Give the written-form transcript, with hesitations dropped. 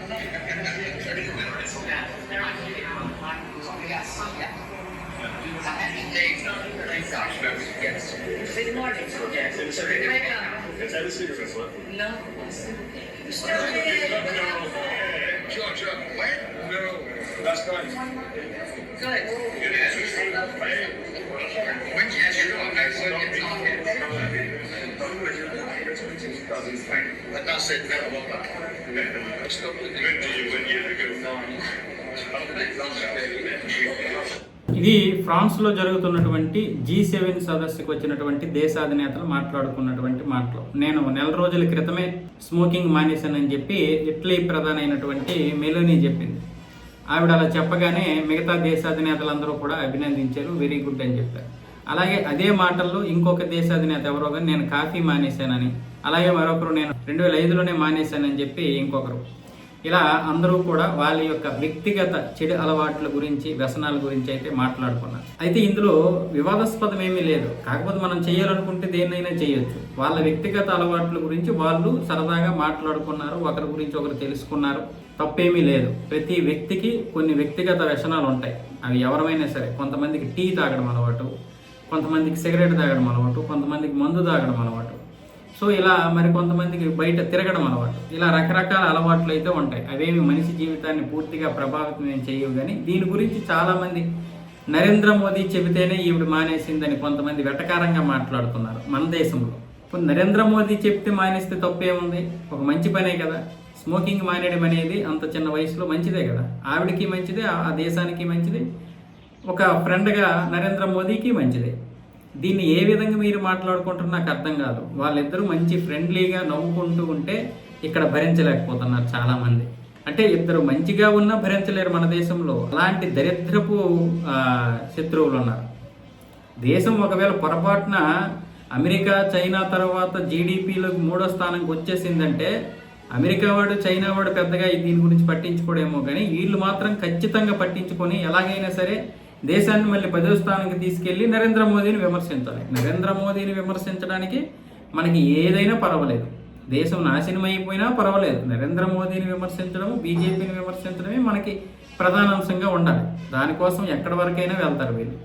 Good morning. Let's have a cigarette, what? No. Georgia, what? No. That's right. Good. It is. When you ask your I said you're talking. But not said no. Stop with When do you, when you go? ఇది ఫ్రాన్స్లో జరుగుతున్నటువంటి G7 సదస్సుకు వచ్చినటువంటి దేశాధినేతలు మాట్లాడుకున్నటువంటి మాటలు. నేను నెల రోజుల క్రితమే స్మోకింగ్ మానేశానని చెప్పి ఇటలీ ప్రధాని అయినటువంటి మెలోనీ చెప్పింది. ఆవిడ అలా చెప్పగానే మిగతా దేశాధినేతలందరూ కూడా అభినందించారు, వెరీ గుడ్ అని చెప్పారు. అలాగే అదే మాటల్లో ఇంకొక దేశాధినేత ఎవరో కానీ నేను కాఫీ మానేశానని, అలాగే మరొకరు నేను 2005లోనే మానేశానని చెప్పి ఇంకొకరు, ఇలా అందరూ కూడా వాళ్ళ యొక్క వ్యక్తిగత చెడు అలవాట్ల గురించి, వ్యసనాల గురించి అయితే మాట్లాడుకున్నారు. అయితే ఇందులో వివాదాస్పదం ఏమీ లేదు. కాకపోతే మనం చేయాలనుకుంటే దేన్నైనా చేయొచ్చు. వాళ్ళ వ్యక్తిగత అలవాట్ల గురించి వాళ్ళు సరదాగా మాట్లాడుకున్నారు, ఒకరి గురించి ఒకరు తెలుసుకున్నారు, తప్పేమీ లేదు. ప్రతి వ్యక్తికి కొన్ని వ్యక్తిగత వ్యసనాలు ఉంటాయి. అవి ఎవరైనా సరే. కొంతమందికి టీ తాగడం అలవాటు, కొంతమందికి సిగరెట్ తాగడం అలవాటు, కొంతమందికి మందు తాగడం అలవాటు, సో ఇలా మరి కొంతమందికి బయట తిరగడం అలవాటు, ఇలా రకరకాల అలవాట్లు అయితే ఉంటాయి. అవేమి మనిషి జీవితాన్ని పూర్తిగా ప్రభావితం చేయవు. కానీ దీని గురించి చాలామంది నరేంద్ర మోదీ చెబితేనే ఈవిడ మానేసిందని కొంతమంది వెటకారంగా మాట్లాడుతున్నారు మన దేశంలో. ఇప్పుడు నరేంద్ర మోదీ చెప్తే మానేస్తే తప్పేముంది? ఒక మంచి పనే కదా. స్మోకింగ్ మానేయడం అనేది అంత చిన్న వయసులో మంచిదే కదా. ఆవిడకి మంచిదే, ఆ దేశానికి మంచిదే, ఒక ఫ్రెండ్గా నరేంద్ర మోదీకి మంచిదే. దీన్ని ఏ విధంగా మీరు మాట్లాడుకుంటారో నాకు అర్థం కాదు. వాళ్ళిద్దరూ మంచి ఫ్రెండ్లీగా నవ్వుకుంటూ ఉంటే ఇక్కడ భరించలేకపోతున్నారు చాలామంది. అంటే ఇద్దరు మంచిగా ఉన్నా భరించలేరు మన దేశంలో. అలాంటి దరిద్రపు శత్రువులు ఉన్నారు. దేశం ఒకవేళ పొరపాటున అమెరికా, చైనా తర్వాత జీడిపిలో 3వ స్థానంకి వచ్చేసిందంటే అమెరికా వాడు, చైనా వాడు పెద్దగా దీని గురించి పట్టించుకోడేమో, కానీ వీళ్ళు మాత్రం ఖచ్చితంగా పట్టించుకొని ఎలాగైనా సరే దేశాన్ని మళ్ళీ 10వ స్థానానికి తీసుకెళ్లి నరేంద్ర మోదీని విమర్శించాలి. నరేంద్ర మోదీని విమర్శించడానికి మనకి ఏదైనా పర్వాలేదు, దేశం నాశనం అయిపోయినా పర్వాలేదు. నరేంద్ర మోదీని విమర్శించడం, బీజేపీని విమర్శించడమే మనకి ప్రధాన అంశంగా ఉండాలి. దానికోసం ఎక్కడి వరకైనా వెళ్తారు వీళ్ళు.